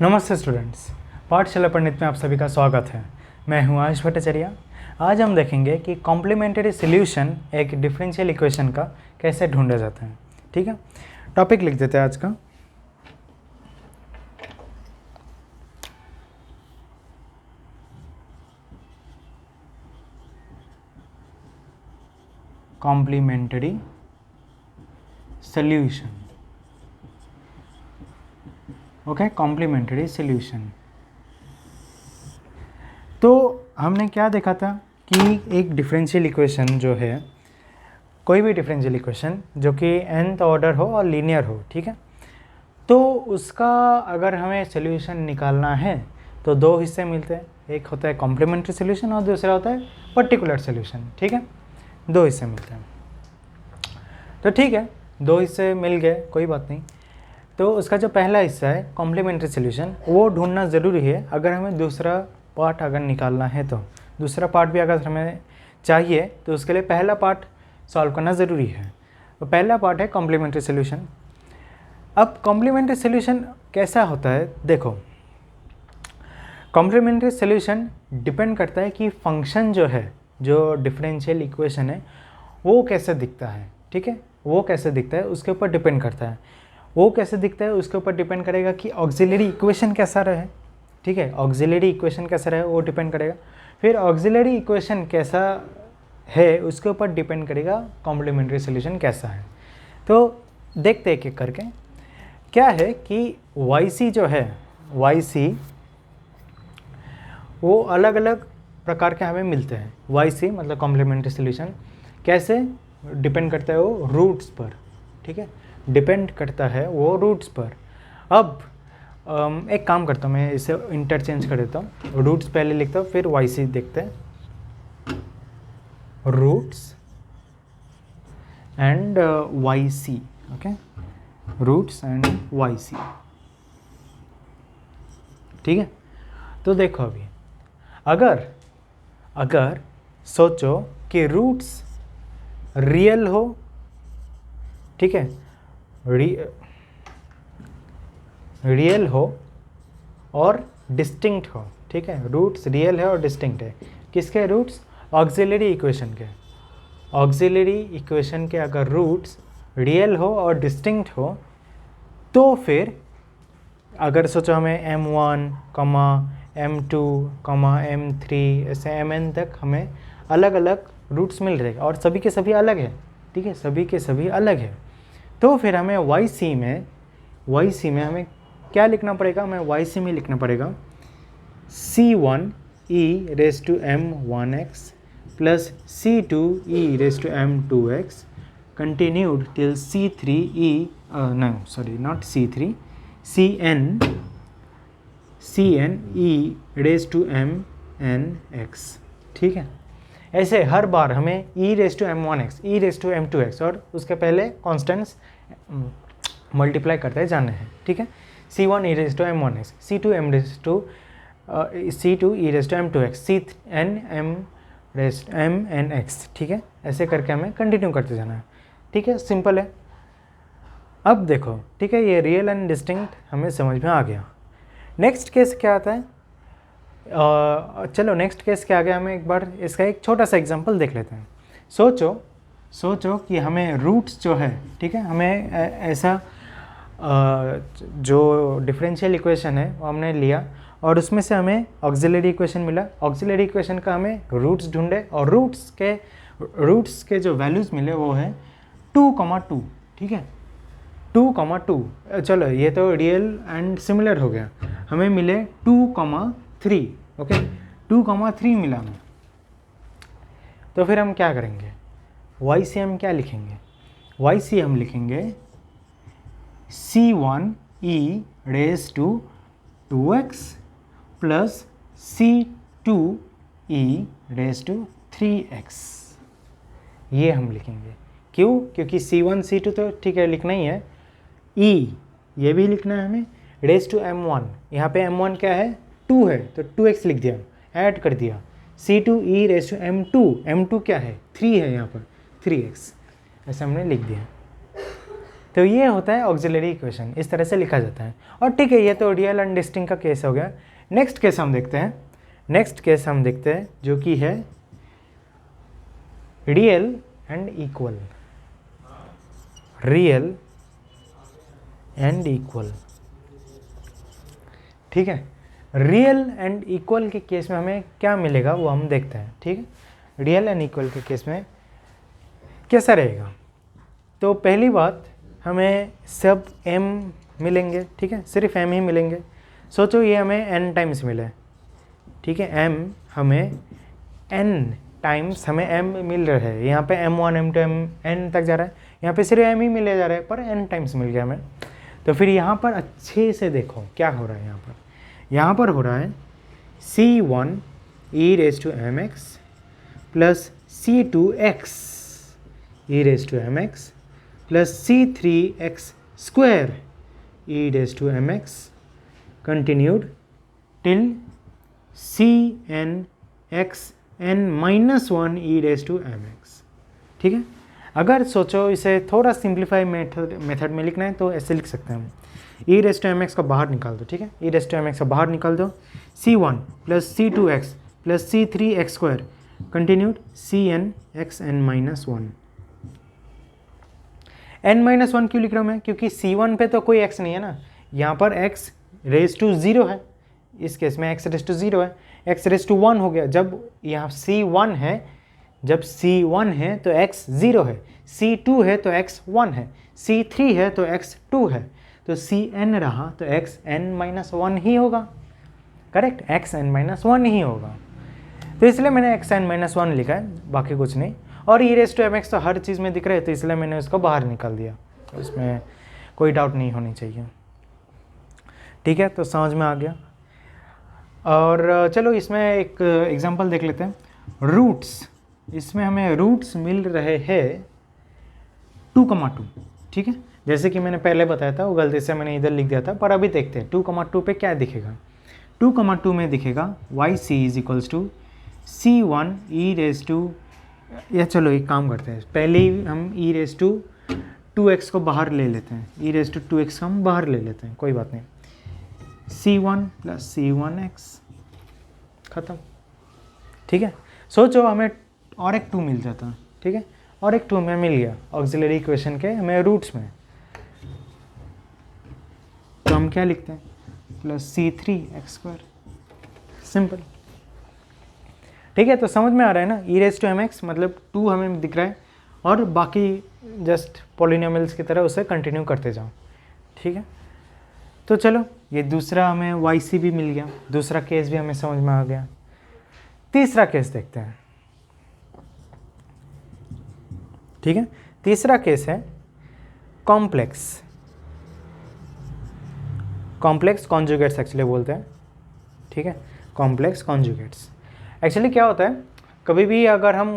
नमस्ते स्टूडेंट्स, पाठशाला पंडित में आप सभी का स्वागत है। मैं हूं आयुष भट्टाचार्य। आज हम देखेंगे कि कॉम्प्लीमेंट्री सॉल्यूशन एक डिफरेंशियल इक्वेशन का कैसे ढूंढा जाता है। ठीक है, टॉपिक लिख देते हैं आज का। Complementary solution. Okay, complementary solution. तो हमने क्या देखा था कि एक डिफरेंशियल इक्वेशन जो है, कोई भी डिफरेंशियल इक्वेशन जो कि nth ऑर्डर हो और लीनियर हो, ठीक है, तो उसका अगर हमें सॉल्यूशन निकालना है तो दो हिस्से मिलते हैं। एक होता है कॉम्प्लीमेंट्री सॉल्यूशन और दूसरा होता है पर्टिकुलर सॉल्यूशन। ठीक है, दो हिस्से मिलते हैं। तो ठीक है, दो हिस्से मिल गए, कोई बात नहीं। तो उसका जो पहला हिस्सा है कॉम्प्लीमेंट्री सॉल्यूशन, वो ढूंढना ज़रूरी है। अगर हमें दूसरा पार्ट अगर निकालना है तो दूसरा पार्ट भी अगर हमें चाहिए तो उसके लिए पहला पार्ट सॉल्व करना ज़रूरी है। तो पहला पार्ट है कॉम्प्लीमेंट्री सॉल्यूशन। अब कॉम्प्लीमेंट्री सॉल्यूशन कैसा होता है, देखो, कॉम्प्लीमेंट्री सॉल्यूशन डिपेंड करता है कि फंक्शन जो है, जो डिफरेंशियल इक्वेशन है, वो कैसे दिखता है। ठीक है, वो कैसे दिखता है उसके ऊपर डिपेंड करता है। वो कैसे दिखता है उसके ऊपर डिपेंड करेगा कि ऑक्सिलरी इक्वेशन कैसा रहे। ठीक है, ऑक्सिलरी इक्वेशन कैसा रहे वो डिपेंड करेगा। फिर ऑक्सिलरी इक्वेशन कैसा है उसके ऊपर डिपेंड करेगा कॉम्प्लीमेंट्री सॉल्यूशन कैसा है। तो देखते एक एक करके। क्या है कि YC जो है, YC वो अलग अलग प्रकार के हमें मिलते हैं। YC मतलब कॉम्प्लीमेंट्री सॉल्यूशन कैसे डिपेंड करता है, वो रूट्स पर। ठीक है, डिपेंड करता है वो रूट्स पर। अब एक काम करता हूँ, मैं इसे इंटरचेंज कर देता हूँ। रूट्स पहले लिखता हूँ, फिर YC देखते हैं। Roots and YC। Okay, roots and YC। ठीक है, तो देखो अभी अगर सोचो कि रूट्स रियल हो, ठीक है, रियल हो और डिस्टिंक्ट हो। ठीक है, रूट्स रियल है और डिस्टिंक्ट है। किसके रूट्स? ऑक्सिलरी इक्वेशन के। ऑक्सिलरी इक्वेशन के अगर रूट्स रियल हो और डिस्टिंक्ट हो तो फिर अगर सोचो हमें M1, M2, M3 ऐसे Mn तक हमें अलग अलग रूट्स मिल रहे हैं और सभी के सभी अलग है। ठीक है, सभी के सभी अलग है। तो फिर हमें YC में हमें क्या लिखना पड़ेगा? हमें YC में लिखना पड़ेगा C1e raised to m1x plus C2e raised to m2x continued till C3e no sorry not C3 Cne raised to mnx। ठीक है, ऐसे हर बार हमें e raised to m1x, e raised to m2x और उसके पहले कॉन्स्टेंट्स मल्टीप्लाई करते जाने हैं। ठीक है, C1 e raised to m1x, C2 e raised to m2x, Cn m raised to mnx। ठीक है, ऐसे करके हमें कंटिन्यू करते जाना है। ठीक है, सिंपल है। अब देखो, ठीक है, ये रियल एंड डिस्टिंक्ट हमें समझ में आ गया। नेक्स्ट केस क्या आता है? चलो नेक्स्ट केस के आगे हमें एक बार इसका एक छोटा सा एग्जांपल देख लेते हैं। सोचो कि हमें रूट्स जो है, ठीक है, हमें ऐसा जो डिफरेंशियल इक्वेशन है वो हमने लिया और उसमें से हमें ऑक्सिलरी इक्वेशन मिला। ऑक्सिलरी इक्वेशन का हमें रूट्स ढूंढे और रूट्स के जो वैल्यूज़ मिले वो है 2,2। ठीक है, 2,2। चलो ये तो रियल एंड सिमिलर हो गया। हमें मिले 2,3। ओके, 2,3 मिला हमें। तो फिर हम क्या करेंगे? YC हम क्या लिखेंगे? YC हम लिखेंगे C1e raised to 2x plus C2e raised to 3x। ये हम लिखेंगे। क्यों? क्योंकि C1 C2 तो ठीक है लिखना ही है, E ये भी लिखना है हमें, रेज टू M1। यहाँ पे M1 क्या है? 2 है, तो 2x लिख दिया, ऐड कर दिया। C2e रेज टू M2 क्या है? 3 है, यहाँ पर 3x, ऐसा हमने लिख दिया। तो ये होता है ऑक्सिलरी इक्वेशन, इस तरह से लिखा जाता है। और ठीक है, ये तो रियल एंड डिस्टिंक्ट का केस हो गया। नेक्स्ट केस हम देखते हैं, जो कि है real and equal. Real and equal, ठीक है। रियल एंड इक्वल के केस में हमें क्या मिलेगा वो हम देखते हैं, ठीक है। रियल एंड इक्वल के केस में कैसा रहेगा? तो पहली बात, हमें सब m मिलेंगे, ठीक है, सिर्फ m ही मिलेंगे। सोचो ये हमें n टाइम्स मिले, ठीक है, m हमें n टाइम्स हमें m मिल रहा है। यहाँ पे m1 m2 n तक जा रहा है, यहाँ पे सिर्फ m ही मिले जा रहा है, पर n टाइम्स मिल गया हमें। तो फिर यहाँ पर अच्छे से देखो क्या हो रहा है। यहाँ पर हो रहा है c1 e⁻mx plus c2x e⁻mx plus c3x square e⁻mx continued till cnx n-1 e⁻mx, ठीक है। अगर सोचो इसे थोड़ा सिंप्लीफाई मेथड में लिखना है तो ऐसे लिख सकते हैं हम, e⁻mx को बाहर निकाल दो, ठीक है, e⁻mx को बाहर निकाल दो, c1 plus c2x plus c3x square continued cnx n-1। n-1 क्यों लिख रहा हूँ मैं? क्योंकि c1 पे तो कोई x नहीं है ना, यहाँ पर x रेज टू 0 है, इस केस में x रेज टू 0 है, x रेज टू 1 हो गया। जब यहाँ c1 है, जब c1 है तो x 0 है, c2 है तो x 1 है, c3 है तो x 2 है, तो cn रहा तो x n-1 ही होगा, करेक्ट, x n-1 ही होगा। तो इसलिए मैंने x n-1 लिखा है, बाकी कुछ नहीं। और e⁻mx तो हर चीज़ में दिख रहा है, तो इसलिए मैंने उसको बाहर निकाल दिया, उसमें कोई डाउट नहीं होनी चाहिए, ठीक है। तो समझ में आ गया। और चलो इसमें एक एग्जांपल देख लेते हैं, रूट्स। इसमें हमें रूट्स मिल रहे हैं 2,2, ठीक है। जैसे कि मैंने पहले बताया था, वो गलती से मैंने इधर लिख दिया था, पर अभी देखते हैं 2,2 पे क्या दिखेगा। 2,2 में दिखेगा yc is equals to c1 e⁻, या चलो एक काम करते हैं, पहले ही हम e⁻2x को बाहर ले लेते हैं, e⁻2x को हम बाहर ले लेते हैं, कोई बात नहीं, c1 प्लस c1x ख़त्म, ठीक है। सोचो हमें और एक 2 मिल जाता, ठीक है, और एक 2 में मिल गया ऑक्सिलरी इक्वेशन के हमें रूट्स में, तो हम क्या लिखते हैं, प्लस c3x स्क्वायर, सिंपल, ठीक है। तो समझ में आ रहा है ना, e⁻mx मतलब 2 हमें दिख रहा है, और बाकी जस्ट पॉलिनोमियल्स की तरह उसे कंटिन्यू करते जाओ, ठीक है। तो चलो ये दूसरा हमें yc भी मिल गया, दूसरा केस भी हमें समझ में आ गया। तीसरा केस देखते हैं, ठीक है। तीसरा केस है कॉम्प्लेक्स कॉन्जुगेट्स एक्चुअली बोलते हैं, ठीक है, कॉम्प्लेक्स कॉन्जुगेट्स। एक्चुअली क्या होता है, कभी भी अगर हम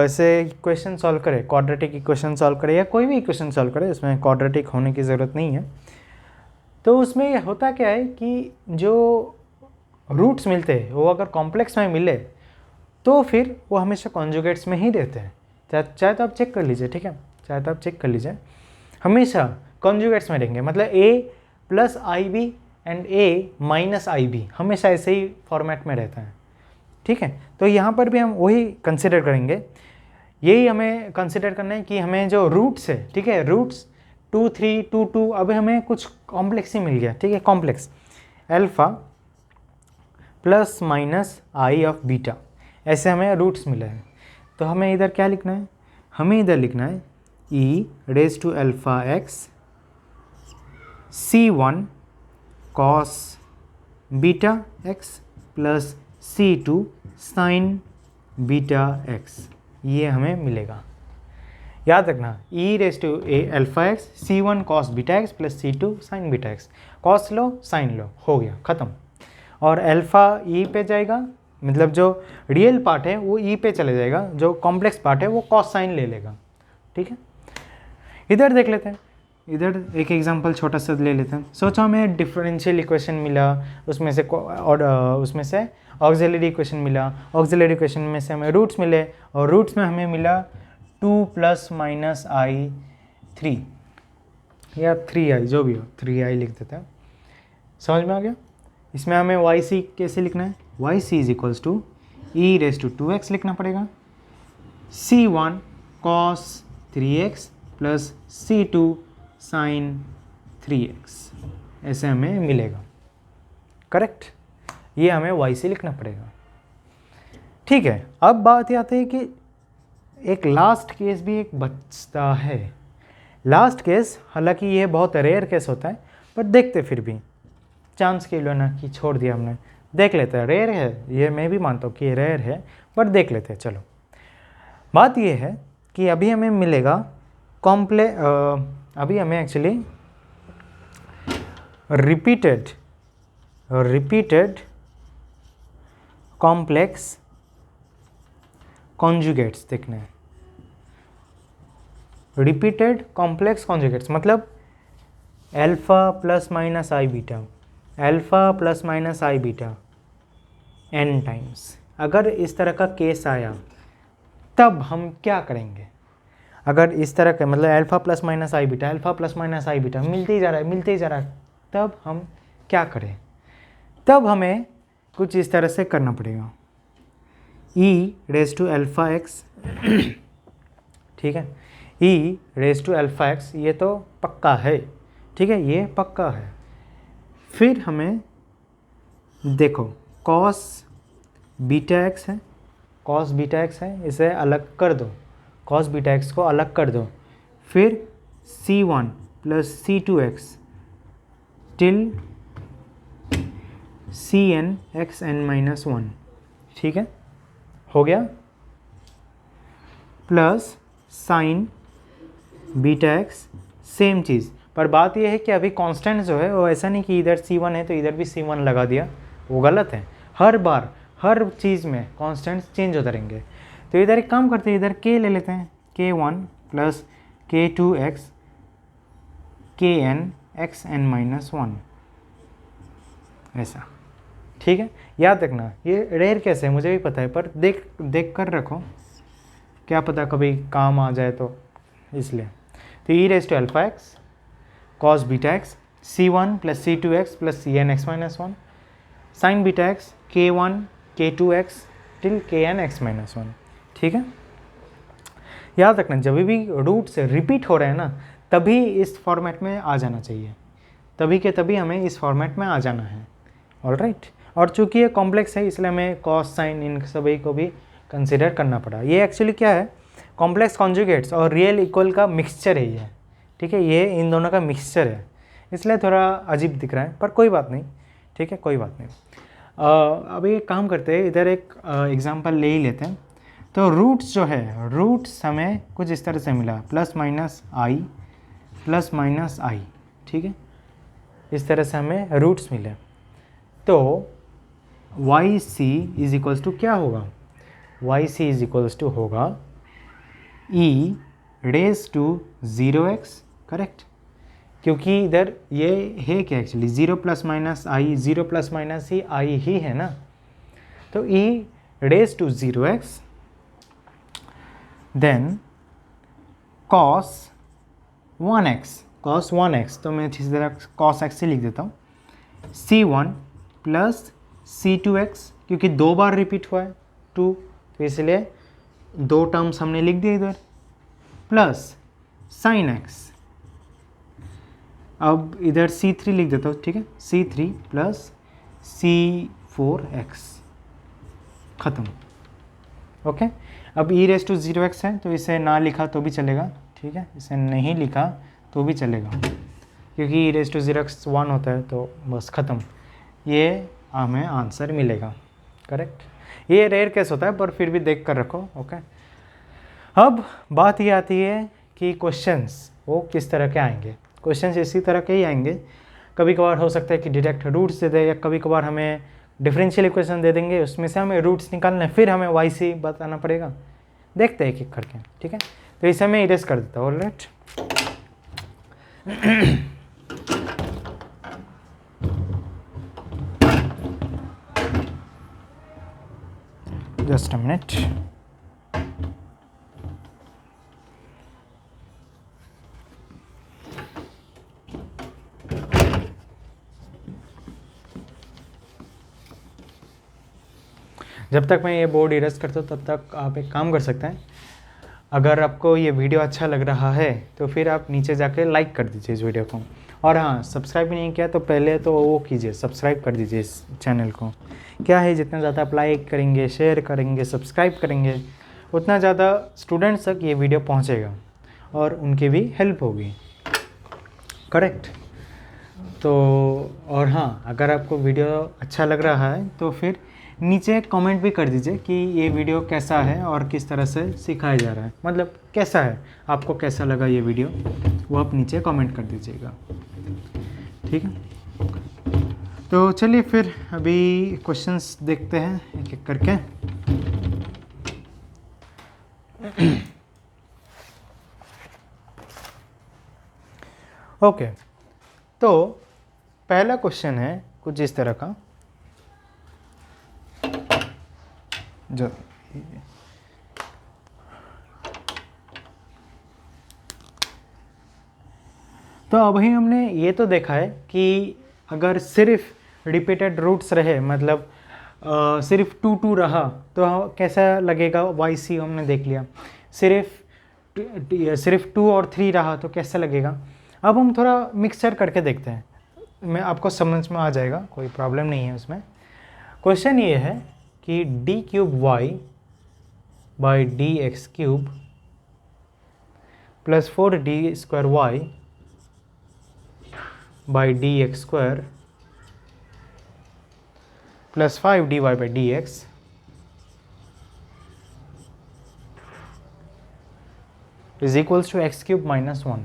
ऐसे इक्वेशन सॉल्व करें, क्वाड्रेटिक इक्वेशन सॉल्व करें या कोई भी इक्वेशन सॉल्व करें, इसमें क्वाड्रेटिक होने की ज़रूरत नहीं है, तो उसमें होता क्या है कि जो रूट्स मिलते हैं वो अगर कॉम्प्लेक्स में मिले तो फिर वो हमेशा कॉन्जुगेट्स में ही रहते हैं। चाहे तो आप चेक कर लीजिए, ठीक है, चाहे तो आप चेक कर लीजिए, हमेशा कॉन्जुगेट्स में रहेंगे, मतलब a plus IB and a minus IB हमेशा ऐसे ही फॉर्मेट में रहता है, ठीक है। तो यहाँ पर भी हम वही कंसिडर करेंगे, यही हमें कंसिडर करना है कि हमें जो रूट्स है, ठीक है, रूट्स 2 3 2 2, अभी हमें कुछ कॉम्प्लेक्स ही मिल गया, ठीक है, complex alpha plus minus I of beta, ऐसे हमें रूट्स मिले हैं। तो हमें इधर क्या लिखना है, हमें इधर लिखना है e⁻x c1 cos beta x plus c2 sin beta x, ये हमें मिलेगा। याद रखना e⁻x c1 cos beta x plus c2 sin beta x, cos लो sin लो, हो गया ख़त्म। और अल्फ़ा e पे जाएगा, मतलब जो रियल पार्ट है वो e पे चले जाएगा, जो कॉम्प्लेक्स पार्ट है वो cos साइन ले लेगा, ठीक है। इधर देख लेते हैं, इधर एक एग्जांपल छोटा सा ले लेते हैं। सोचो हमें डिफरेंशियल इक्वेशन मिला, उसमें से ऑक्सिलरी इक्वेशन मिला, ऑक्सिलरी इक्वेशन में से हमें रूट्स मिले, और रूट्स में हमें मिला 2 + -i3, या 3i, जो भी हो 3i लिख देते हैं। समझ में आ गया? इसमें हमें वाई सी कैसे लिखना है? Y C is equals to E raise to 2x लिखना पड़ेगा, c1 cos 3x plus c2 sin 3x, ऐसे हमें मिलेगा। करेक्ट? ये हमें वाई सी लिखना पड़ेगा। ठीक है, अब बात ये आती है कि एक लास्ट केस भी एक बचता है। लास्ट केस, हालांकि ये बहुत रेयर केस होता है, पर देखते फिर भी चांस के लिए ना कि छोड़ दिया हमने, देख लेते हैं। रेयर है ये, मैं भी मानता हूँ कि रेयर है, पर देख लेते हैं। चलो, बात ये है कि अभी हमें मिलेगा अभी हमें एक्चुअली रिपीटेड कॉम्प्लेक्स कॉन्जुगेट्स देखने हैं। रिपीटेड कॉम्प्लेक्स कॉन्जुगेट्स मतलब अल्फा प्लस माइनस आई बीटा, अल्फा प्लस माइनस आई बीटा n टाइम्स। अगर इस तरह का केस आया तब हम क्या करेंगे? अगर इस तरह का मतलब अल्फा प्लस माइनस आई बीटा, अल्फा प्लस माइनस आई बीटा मिलते ही जा रहा है, तब हम क्या करें? तब हमें कुछ इस तरह से करना पड़ेगा, e raise to alpha x, ठीक है, e raise to alpha x, ये तो पक्का है, ठीक है, ये पक्का है। फिर हमें देखो cos बीटा एक्स है, cos बीटा एक्स है, इसे अलग कर दो, cos बीटा एक्स को अलग कर दो। फिर c1 plus c2x till cn xn minus 1, ठीक है, हो गया, plus sine beta x, same चीज़। पर बात यह है कि अभी कांस्टेंट जो है वो ऐसा नहीं कि इधर c1 है तो इधर भी c1 लगा दिया, वो गलत है। हर बार हर चीज़ में कांस्टेंट्स चेंज होते रहेंगे। तो इधर एक काम करते हैं, इधर k ले लेते हैं, k1 plus k2x kn xn minus 1, ऐसा, ठीक है। याद रखना ये रेयर कैसे है मुझे भी पता है, पर देख कर रखो, क्या पता कभी काम आ जाए तो, इसलिए। तो e raise to alpha x cos beta x c1 plus c2x plus cn x minus 1 sine beta x k1 k2x till kn x minus 1, ठीक है। याद रखना जब भी रूट से रिपीट हो रहे हैं ना, तभी इस फॉर्मेट में आ जाना चाहिए, तभी के तभी हमें इस फॉर्मेट में आ जाना है। ऑलराइट, और चूंकि ये कॉम्प्लेक्स है इसलिए हमें कॉस साइन इन सभी को भी कंसिडर करना पड़ा। ये एक्चुअली क्या है, कॉम्प्लेक्स कॉन्जुगेट्स और रियल इक्वल का मिक्सचर है ये, ठीक है, ये इन दोनों का मिक्सचर है, इसलिए थोड़ा अजीब दिख रहा है, पर कोई बात नहीं, ठीक है, कोई बात नहीं। अभी एक काम करते हैं, इधर एक एग्जांपल ले ही लेते हैं। तो रूट्स जो है, रूट्स हमें कुछ इस तरह से मिला, प्लस माइनस आई, ठीक है, इस तरह से हमें रूट्स मिले। तो y C is equals to क्या होगा? Y C is equals to होगा e raise to 0x, correct, क्योंकि इधर ये है क्या actually 0 plus minus i, 0 plus minus ही आई ही है ना, तो e raise to 0x then cos 1x, तो मैं इसी तरह cos x से लिख देता हूँ, c1 प्लस c2x, क्योंकि 2 बार रिपीट हुआ है 2, तो इसलिए 2 टर्म्स हमने लिख दिए इधर, प्लस साइन x, अब इधर c3 लिख देता हूँ, ठीक है, c3 प्लस c4x, ख़त्म। ओके, अब e रेज टू 0x है तो इसे ना लिखा तो भी चलेगा, ठीक है, इसे नहीं लिखा तो भी चलेगा, क्योंकि e रेज टू 0x 1 होता है, तो बस ख़त्म, ये हमें आंसर मिलेगा। करेक्ट, ये रेयर केस होता है पर फिर भी देख कर रखो। ओके, अब बात ये आती है कि क्वेश्चंस वो किस तरह के आएंगे। क्वेश्चंस इसी तरह के ही आएंगे, कभी कभार हो सकता है कि डायरेक्ट रूट्स दे दे, या कभी कभार हमें डिफरेंशियल इक्वेशन दे देंगे, उसमें से हमें रूट्स निकालना है, फिर हमें वाई सी बताना पड़ेगा। देखते हैं एक एक करके, ठीक है। तो इसे मैं इरेज कर देता हूँ। Alright, just a minute. जब तक मैं ये बोर्ड इरेज करता हूँ तब तक आप एक काम कर सकते हैं, अगर आपको ये वीडियो अच्छा लग रहा है तो फिर आप नीचे जाके लाइक कर दीजिए इस वीडियो को। और हाँ, सब्सक्राइब भी नहीं किया तो पहले तो वो कीजिए, सब्सक्राइब कर दीजिए इस चैनल को। क्या है, जितना ज़्यादा आप लाइक करेंगे, शेयर करेंगे, सब्सक्राइब करेंगे, उतना ज़्यादा स्टूडेंट्स तक ये वीडियो पहुँचेगा और उनकी भी हेल्प होगी। करेक्ट। तो और हाँ, अगर आपको वीडियो अच्छा लग रहा है तो फिर नीचे कमेंट भी कर दीजिए कि ये वीडियो कैसा है और किस तरह से सिखाया जा रहा है, मतलब कैसा है, आपको कैसा लगा ये वीडियो, वो आप नीचे कमेंट कर दीजिएगा। ठीक है, तो चलिए फिर अभी क्वेश्चंस देखते हैं एक एक करके। ओके, तो पहला क्वेश्चन है कुछ इस तरह का, जो तो अभी हमने ये तो देखा है कि अगर सिर्फ रिपीटेड रूट्स रहे, मतलब सिर्फ 2 2 रहा तो कैसा लगेगा, वाई सी हमने देख लिया। सिर्फ 2 और 3 रहा तो कैसा लगेगा। अब हम थोड़ा मिक्सचर करके देखते हैं, मैं आपको समझ में आ जाएगा, कोई प्रॉब्लम नहीं है उसमें। क्वेश्चन ये है कि d cube y by d x cube plus 4d square y by d x square plus 5dy by d x is equals to x cube minus 1।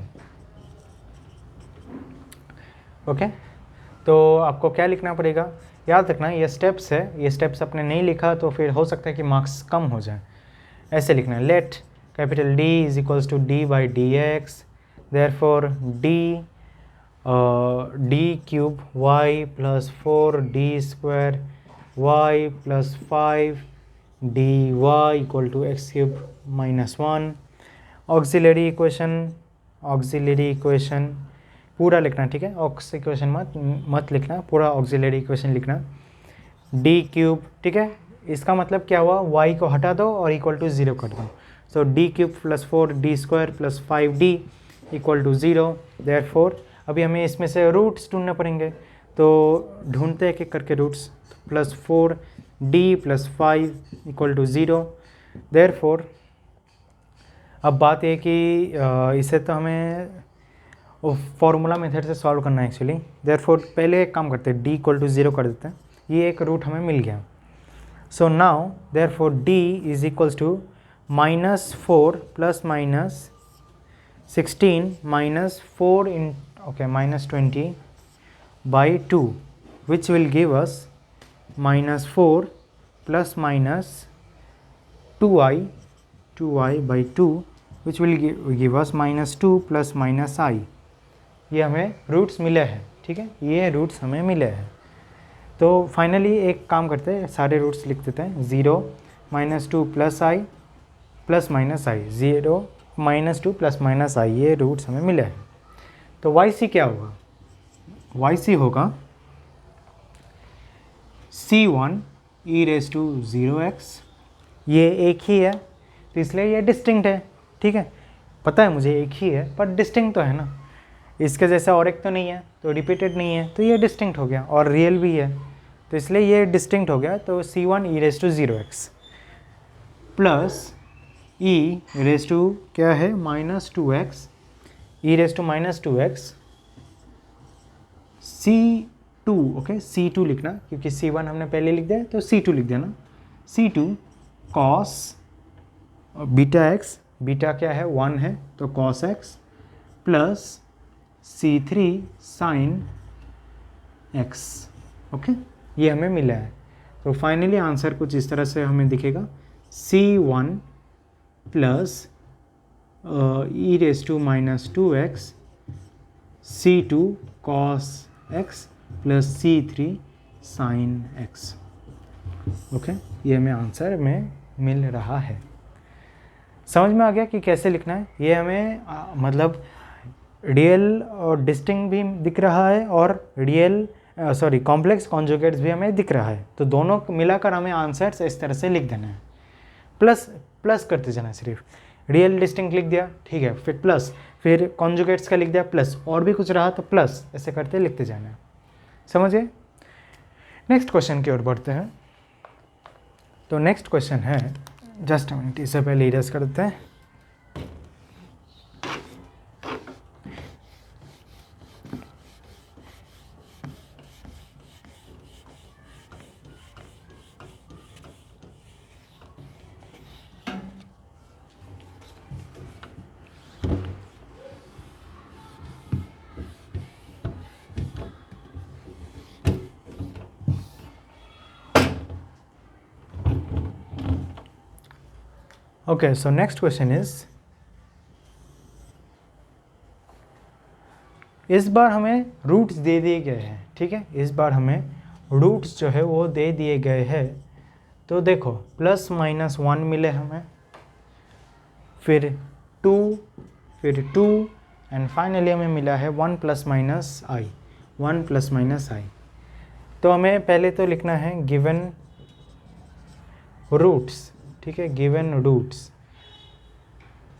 Okay, तो आपको क्या लिखना पड़ेगा, याद रखना ये स्टेप्स है, ये स्टेप्स आपने नहीं लिखा तो फिर हो सकता है कि मार्क्स कम हो जाए। ऐसे लिखना है, let capital D is equals to D by d x, therefore D cube y plus 4d square y plus 5dy equal to x cube minus 1। Auxiliary equation पूरा लिखना, ठीक है, ऑक्स इक्वेशन मत लिखना, पूरा ऑक्सिलरी इक्वेशन लिखना। D cube, ठीक है, इसका मतलब क्या हुआ, y को हटा दो और इक्वल टू 0 कर दो। So D cube plus 4d square plus 5d equal to 0। Therefore अभी हमें इसमें से रूट्स ढूंढने पड़ेंगे, तो ढूंढते एक एक करके roots. Plus 4d plus 5 equal to 0। Therefore अब बात ये कि इसे तो हमें फॉर्मूला मेथड से सॉल्व करना है एक्चुअली। देयरफॉर पहले एक काम करते हैं, d इक्वल टू 0 कर देते हैं, ये एक रूट हमें मिल गया। So now therefore d is equals to minus 4 plus minus 16 minus 4 in minus 20 by 2 which will give us minus 4 plus minus 2i by 2 which will give us minus 2 plus minus i। ये हमें roots मिले हैं, ठीक है, ये roots हमें मिले हैं। तो फाइनली एक काम करते हैं, सारे रूट्स लिख देते हैं। 0 minus 2 plus i plus minus i, 0 minus 2 plus minus i, ये रूट्स हमें मिले हैं। तो वाई सी क्या होगा, वाई सी होगा c1 e raise to 0x, ये एक ही है तो इसलिए ये डिस्टिंक्ट है, ठीक है, पता है मुझे एक ही है पर डिस्टिंक्ट तो है ना, इसके जैसा और एक तो नहीं है, तो रिपीटेड नहीं है, तो ये डिस्टिंक्ट हो गया, और रियल भी है तो इसलिए ये डिस्टिंक्ट हो गया। तो c1 e raise to 0x plus e raise to क्या है minus 2x, e raise to minus 2x c2, okay, c2 लिखना क्योंकि c1 हमने पहले लिख दिया तो c2 लिख देना। c2 cos beta x, beta क्या है 1 है तो cos x plus c3 sin x, okay, ये हमें मिला है। तो फाइनली आंसर कुछ इस तरह से हमें दिखेगा, c1 plus e raise to minus 2x c2 cos x plus c3 sin x, okay, ये हमें आंसर में मिल रहा है। समझ में आ गया कि कैसे लिखना है, ये हमें मतलब रियल और डिस्टिंक्ट भी दिख रहा है और रियल सॉरी कॉम्प्लेक्स कॉन्जुगेट्स भी हमें दिख रहा है, तो दोनों मिलाकर हमें आंसर्स इस तरह से लिख देना है, प्लस प्लस करते जाना है, सिर्फ रियल डिस्टिंक्ट लिख दिया, ठीक है, फिर प्लस, फिर कॉन्जुगेट्स का लिख दिया प्लस, और भी कुछ रहा तो प्लस, ऐसे करते लिखते जाना है, समझिए। नेक्स्ट क्वेश्चन की ओर बढ़ते हैं। तो नेक्स्ट क्वेश्चन है, जस्ट मिनट, इससे पहले इरेज कर देते हैं। Okay, so next question is, इस बार हमें रूट्स दे दिए गए हैं, ठीक है, इस बार हमें रूट्स जो है वो दे दिए गए हैं। तो देखो +-1 मिले हमें, फिर 2 एंड फाइनली हमें मिला है 1 ± i। तो हमें पहले तो लिखना है गिवन रूट्स, ठीक है, गिवन रूट्स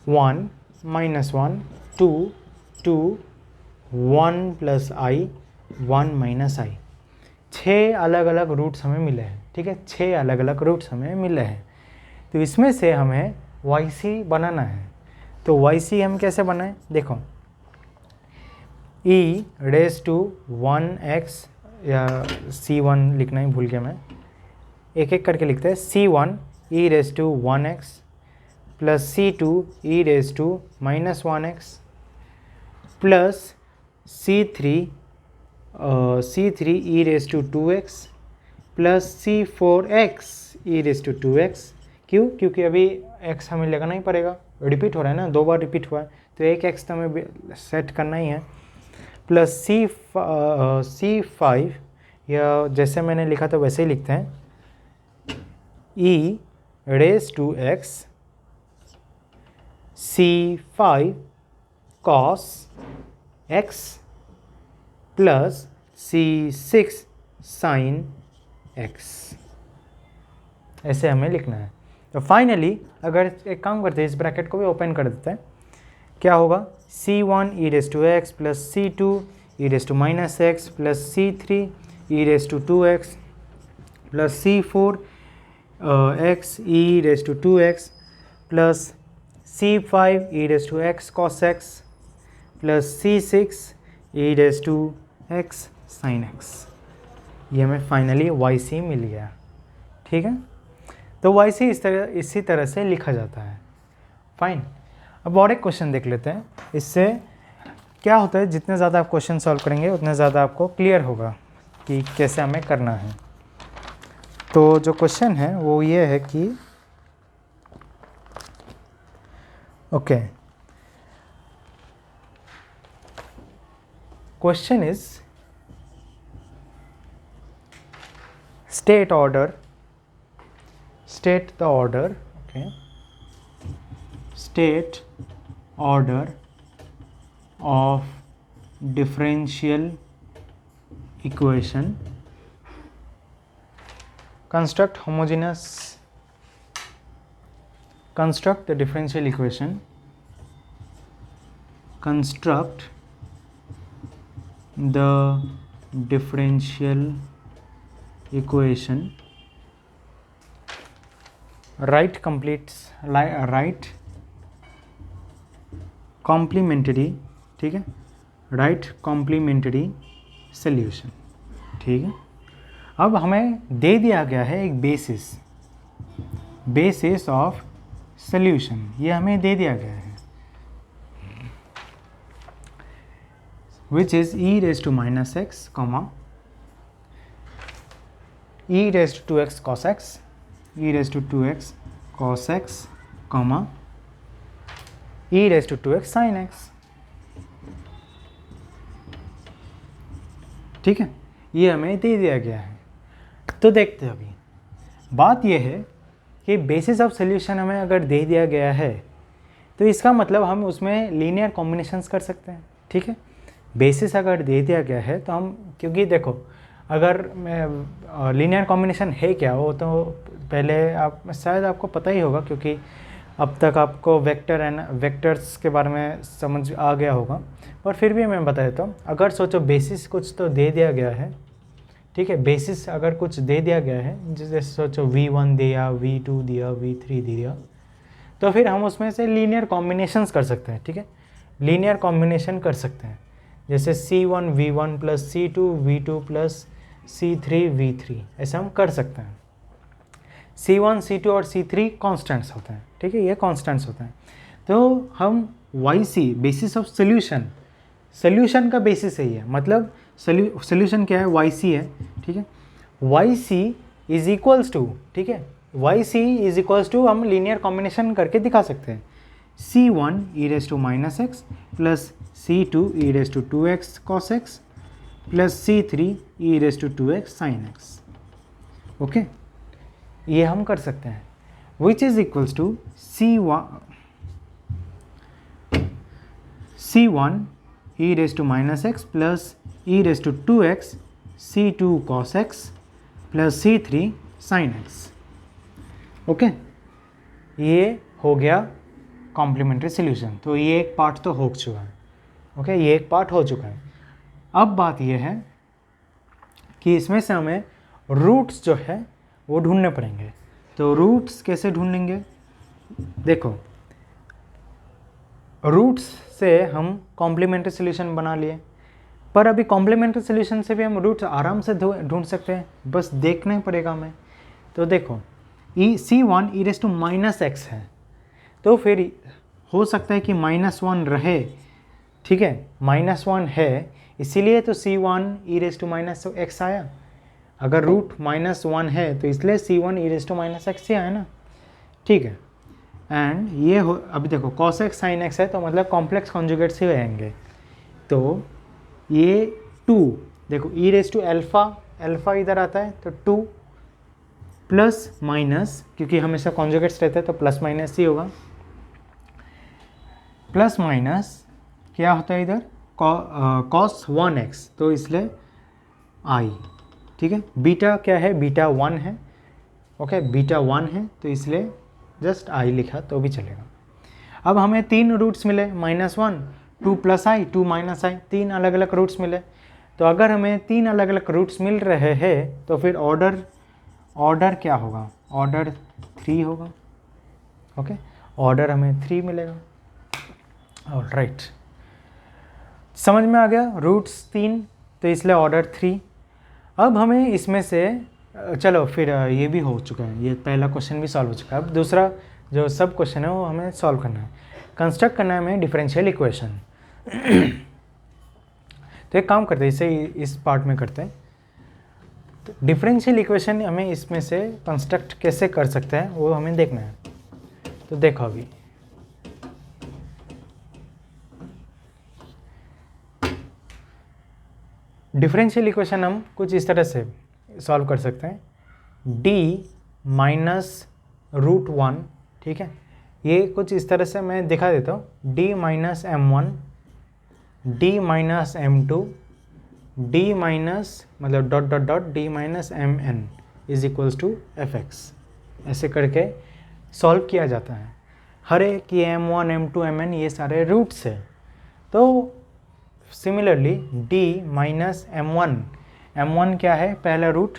1 -1 2 2 1 + i 1 - i, 6 अलग अलग रूट्स हमें मिले हैं, ठीक है, 6 अलग अलग रूट्स हमें मिले हैं। तो इसमें से हमें YC बनाना है। तो YC हम कैसे बनाएं, देखो e⁻1x या C1 लिखना ही भूल गया मैं, एक एक करके लिखते हैं। C1 e⁻1x plus C2 e⁻−1x plus C3 e⁻2x plus C4x e⁻2x। क्यों? क्योंकि अभी x हमें लगाना ही पड़ेगा, रिपीट हो रहा है ना, 2 बार रिपीट हुआ है, तो एक x तो हमें सेट करना ही है। प्लस C5 या जैसे मैंने लिखा था वैसे ही लिखते हैं, e⁻x C5 cos x plus C6 sin x, ऐसे हमें लिखना है। तो फाइनली अगर एक काम करते हैं, इस ब्रैकेट को भी ओपन कर देते हैं, क्या होगा, C1 e⁻x plus C2 e⁻−x plus C3 e⁻2x plus C4 x e⁻2x plus C5 e⁻x cos x plus C6 e⁻x sin x। ये हमें फाइनली YC मिल गया, ठीक है। तो YC इसी तरह से लिखा जाता है, फाइन। अब और एक क्वेश्चन देख लेते हैं। इससे क्या होता है, जितने ज़्यादा आप क्वेश्चन सॉल्व करेंगे उतने ज़्यादा आपको क्लियर होगा कि कैसे हमें करना है। तो जो क्वेश्चन है वो ये है कि okay, question is state the order, okay, state order of differential equation, construct the differential equation, construct the differential equation, write complementary, ठीक है, write complementary solution, ठीक है। अब हमें दे दिया गया है एक बेसिस ऑफ सॉल्यूशन, ये हमें दे दिया गया है, which is e⁻−x, e⁻2x cos x, e⁻2x cos x, e⁻2x sin x, ठीक है, ये हमें दे दिया गया है। तो देखते हैं, अभी बात यह है कि बेसिस ऑफ सॉल्यूशन हमें अगर दे दिया गया है तो इसका मतलब हम उसमें लीनियर कॉम्बिनेशंस कर सकते हैं, ठीक है। बेसिस अगर दे दिया गया है तो हम, क्योंकि देखो अगर मैं लीनियर कॉम्बिनेशन है क्या, वो तो पहले आप शायद आपको पता ही होगा, क्योंकि अब तक आपको वेक्टर एंड वेक्टर्स के बारे में समझ आ गया होगा, पर फिर भी मैं बता देता हूँ। अगर सोचो बेसिस कुछ तो दे दिया गया है, ठीक है, बेसिस अगर कुछ दे दिया गया है, जैसे सोचो V1 दिया, V2 दिया, V3 दिया, तो फिर हम उसमें से लीनियर कॉम्बिनेशंस कर सकते हैं, ठीक है, लीनियर कॉम्बिनेशन कर सकते हैं, जैसे C1 V1 plus C2 V2 plus C3 V3, ऐसा हम कर सकते हैं। C1 C2 और C3 कॉन्स्टेंट्स होते हैं, ठीक है, ये कॉन्स्टेंट्स होते हैं। तो हम YC बेसिस ऑफ सोल्यूशन का बेसिस है ये, मतलब सोल्यूशन क्या है, YC है, ठीक है। YC इज इक्वल्स टू, ठीक है, YC इज इक्वल्स टू हम लीनियर कॉम्बिनेशन करके दिखा सकते हैं, C1 e raise to minus x plus C2 e raise to 2x cos x plus C3 e raise to 2x sin x। Okay, ये हम कर सकते हैं, which is equals to C1 e raise to minus x plus e raise to 2x C2 cos x plus C3 sin x। Okay, ये हो गया complementary solution. तो ये एक पार्ट तो हो चुका है, ओके, ये एक पार्ट हो चुका है। अब बात ये है कि इसमें से हमें रूट्स जो है वो ढूंढने पड़ेंगे। तो रूट्स कैसे ढूंढेंगे, देखो, रूट्स से हम कॉम्प्लीमेंट्री सॉल्यूशन बना लिए, पर अभी कॉम्प्लीमेंट्री सॉल्यूशन से भी हम रूट्स आराम से ढूंढ सकते हैं, बस देखना ही पड़ेगा हमें। तो देखो, C1 e raise to minus x है, तो फिर हो सकता है कि -1 रहे, ठीक है, -1 है, इसीलिए तो C1 e raise to minus x आया। अगर रूट -1 है तो इसलिए C1 e raise to minus x ही आया ना, ठीक है। एंड ये हो, अभी देखो cos x sin x है, तो मतलब कॉम्प्लेक्स कॉन्जुगेट्स ही रहेंगे। तो ये 2, देखो e रेज टू अल्फ़ा इधर आता है, तो 2 प्लस माइनस, क्योंकि हमेशा कॉन्जुगेट्स रहते हैं तो प्लस माइनस ही होगा, प्लस माइनस क्या होता है इधर, cos 1x, तो इसलिए i, ठीक है। बीटा क्या है, बीटा 1 है, ओके, बीटा 1 है, तो इसलिए जस्ट i लिखा तो भी चलेगा। अब हमें 3 रूट्स मिले, -1, 2 प्लस i, 2 माइनस i, 3 अलग अलग रूट्स मिले। तो अगर हमें 3 अलग अलग रूट्स मिल रहे हैं तो फिर ऑर्डर क्या होगा, ऑर्डर 3 होगा, ओके, ऑर्डर हमें 3 मिलेगा। ऑलराइट, समझ में आ गया, रूट्स 3, तो इसलिए ऑर्डर 3। अब हमें इसमें से चलो फिर ये भी हो चुका है, ये पहला क्वेश्चन भी सॉल्व हो चुका है। अब दूसरा जो सब क्वेश्चन है वो हमें सॉल्व करना है, कंस्ट्रक्ट करना है हमें डिफरेंशियल इक्वेशन। तो एक काम करते हैं, इसे इस पार्ट में करते हैं। तो डिफरेंशियल इक्वेशन हमें इसमें से कंस्ट्रक्ट कैसे कर सकते हैं वो हमें देखना है। तो देखो, अभी डिफरेंशियल इक्वेशन हम कुछ इस तरह से सॉल्व कर सकते हैं, d माइनस रूट 1, ठीक है, ये कुछ इस तरह से मैं दिखा देता हूँ, d minus m1, d minus m2, d minus मतलब dot dot dot d minus mn is equals to fx, ऐसे करके सॉल्व किया जाता है। हर एक ये m1 m2 mn ये सारे रूट्स है। तो सिमिलरली d माइनस m1 क्या है, पहला root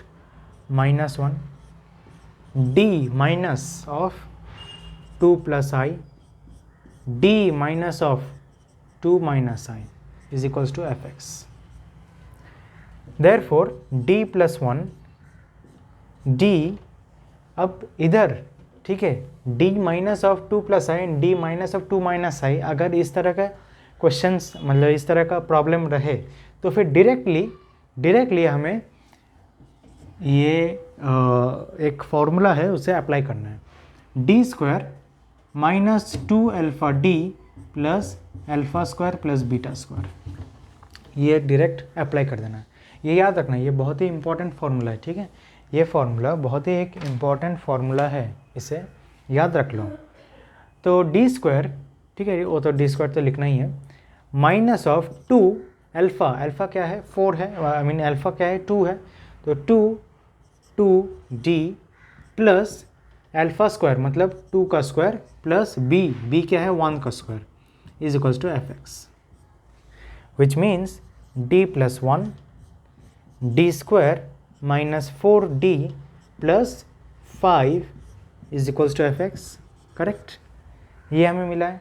-1, d minus of 2 plus i, d minus of 2 minus i is equals to fx। Therefore d plus 1 d, अब इधर, ठीक है, d minus of 2 plus i and d minus of 2 minus i, अगर इस तरह का क्वेश्चंस मतलब इस तरह का प्रॉब्लम रहे तो फिर डायरेक्टली हमें ये एक फॉर्मूला है उसे अप्लाई करना है, D square minus 2 alpha D plus alpha square plus beta square, ये डायरेक्ट अप्लाई कर देना है। ये याद रखना, ये बहुत ही इंपॉर्टेंट फार्मूला है, ठीक है, ये फार्मूला बहुत ही एक इम्पॉर्टेंट फार्मूला है, इसे याद रख लो। तो डी स्क्वायर, ठीक है, वो तो डी स्क्वायर तो लिखना ही है, माइनस ऑफ 2 अल्फ़ा क्या है 4 है, आई मीन अल्फ़ा क्या है 2 है, तो 2D प्लस अल्फा स्क्वायर मतलब 2 का स्क्वायर प्लस b क्या है 1 का square is equals to fx, which means d plus 1 d square minus 4d plus 5 is equals to fx। Correct, ये हमें मिला है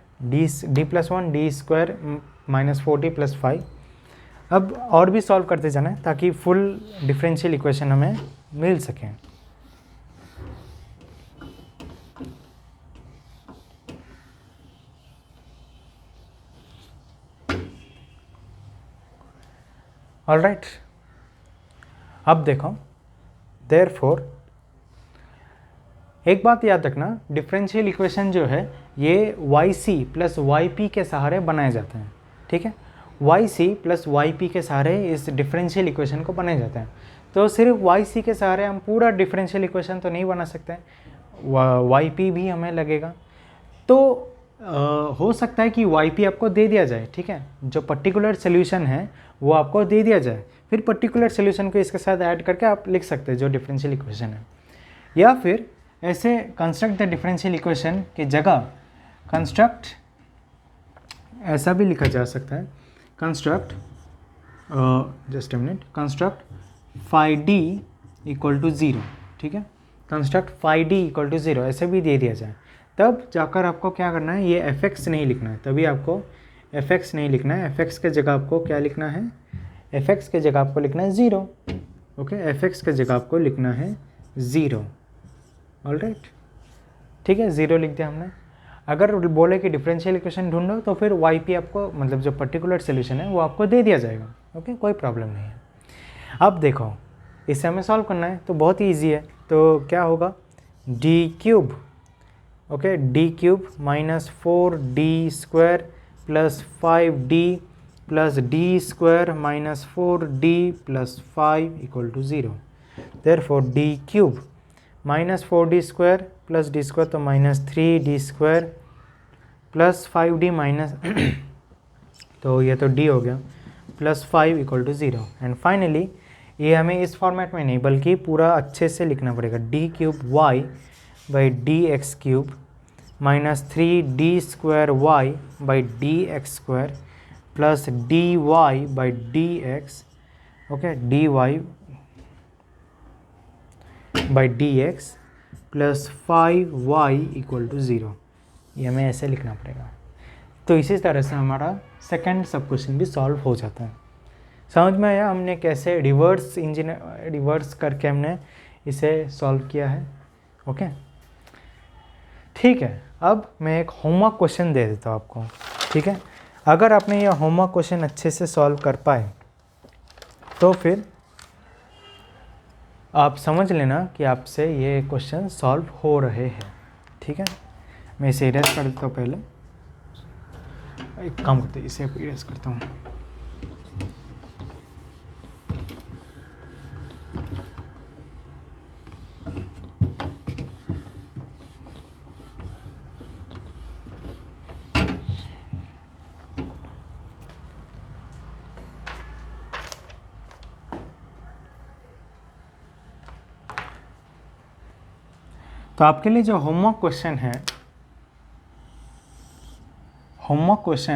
d plus 1 d square minus 4d plus 5। अब और भी सॉल्व करते जाना है ताकि फुल डिफरेंशियल इक्वेशन हमें मिल सके। ऑलराइट, अब देखो, देयरफॉर एक बात याद रखना, डिफरेंशियल इक्वेशन जो है ये yc प्लस yp के सहारे बनाए जाते हैं। ठीक है, yc प्लस yp के सहारे इस डिफरेंशियल इक्वेशन को बनाए जाते हैं। तो सिर्फ yc के सहारे हम पूरा डिफरेंशियल इक्वेशन तो नहीं बना सकते, yp भी हमें लगेगा। तो हो सकता है कि yp आपको दे दिया जाए, ठीक है, जो पर्टिकुलर सोल्यूशन है वो आपको दे दिया जाए, फिर पर्टिकुलर सोल्यूशन को इसके साथ ऐड करके आप लिख सकते हैं जो डिफरेंशियल इक्वेशन है। या फिर ऐसे कंस्ट्रक्ट द डिफरेंशियल इक्वेशन की जगह कंस्ट्रक्ट ऐसा भी लिखा जा सकता है, construct just a minute, construct phi d equal to 0। ठीक है, construct phi d equal to 0 ऐसे भी दे दिया जाए, तब जाकर आपको क्या करना है, ये fx नहीं लिखना है, तभी आपको fx नहीं लिखना है। fx के जगह आपको क्या लिखना है, fx के जगह आपको लिखना है 0। ओके, fx के जगह आपको लिखना है 0। ऑलराइट, ठीक है, 0 लिख दिया हमने। अगर बोले कि डिफरेंशियल इक्वेशन ढूंढो तो फिर yp आपको मतलब जो पर्टिकुलर सोल्यूशन है वो आपको दे दिया जाएगा। ओके, कोई प्रॉब्लम नहीं है। अब देखो, इसे हमें सॉल्व करना है तो बहुत ही ईजी है। तो क्या होगा, D cube, okay, D cube minus 4d square plus 5d plus D square minus 4d plus 5 equal to 0। Therefore D cube minus 4d square plus D square तो minus 3d square plus 5d minus तो ये तो d हो गया plus 5 equal to 0। And finally ये हमें इस format में नहीं बल्कि पूरा अच्छे से लिखना पड़ेगा, d cube y by d x cube minus 3d square y by d x square plus d y by d x, okay, d y by d x plus 5y equal to 0। ये हमें ऐसे लिखना पड़ेगा। तो इसी तरह से हमारा सेकंड सब क्वेश्चन भी सॉल्व हो जाता है। समझ में आया हमने कैसे रिवर्स करके हमने इसे सॉल्व किया है। ओके, ठीक है, अब मैं एक होमवर्क क्वेश्चन दे देता हूँ आपको। ठीक है, अगर आपने यह होमवर्क क्वेश्चन अच्छे से सॉल्व कर पाए तो फिर आप समझ लेना कि आपसे ये क्वेश्चन सॉल्व हो रहे हैं। ठीक है, मैं इसे इरेज कर देता हूँ। पहले एक काम करते हैं, इसे इरेज करता हूँ। तो आपके लिए जो होमवर्क क्वेश्चन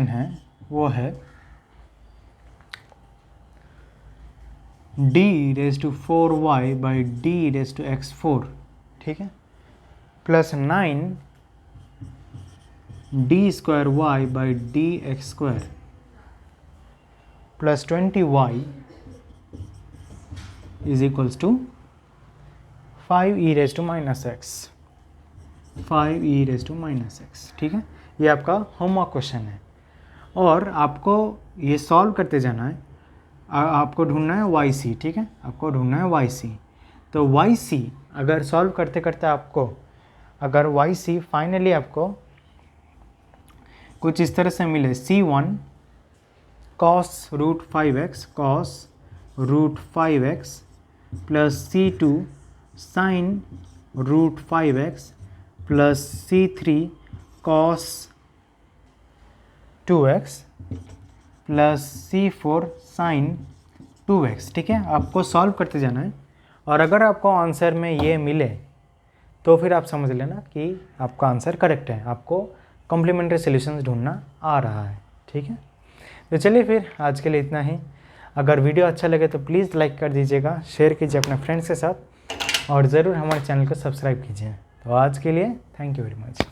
है वो है d raise to 4y by d raise to x4, ठीक है, plus 9 d square y by d x square plus 20y is equals to 5e raise to minus x, 5e raise to minus x. ठीक है, ये आपका homework question है और आपको ये सॉल्व करते जाना है। आपको ढूंढना है yc, ठीक है, आपको ढूंढना है yc। तो yc अगर सॉल्व करते करते आपको अगर yc फाइनली आपको कुछ इस तरह से मिले, c1 cos root 5x cos root 5x plus c2 sin root 5x plus c3 cos 2x plus c4 sin 2x। ठीक है, आपको सॉल्व करते जाना है और अगर आपको आंसर में ये मिले तो फिर आप समझ लेना कि आपका आंसर करेक्ट है, आपको कॉम्प्लीमेंट्री सॉल्यूशंस ढूंढना आ रहा है। ठीक है, तो चलिए फिर आज के लिए इतना ही। अगर वीडियो अच्छा लगे तो प्लीज़ लाइक कर दीजिएगा, शेयर कीजिए अपने फ्रेंड्स के साथ और ज़रूर हमारे चैनल को सब्सक्राइब कीजिए। तो आज के लिए थैंक यू वेरी मच।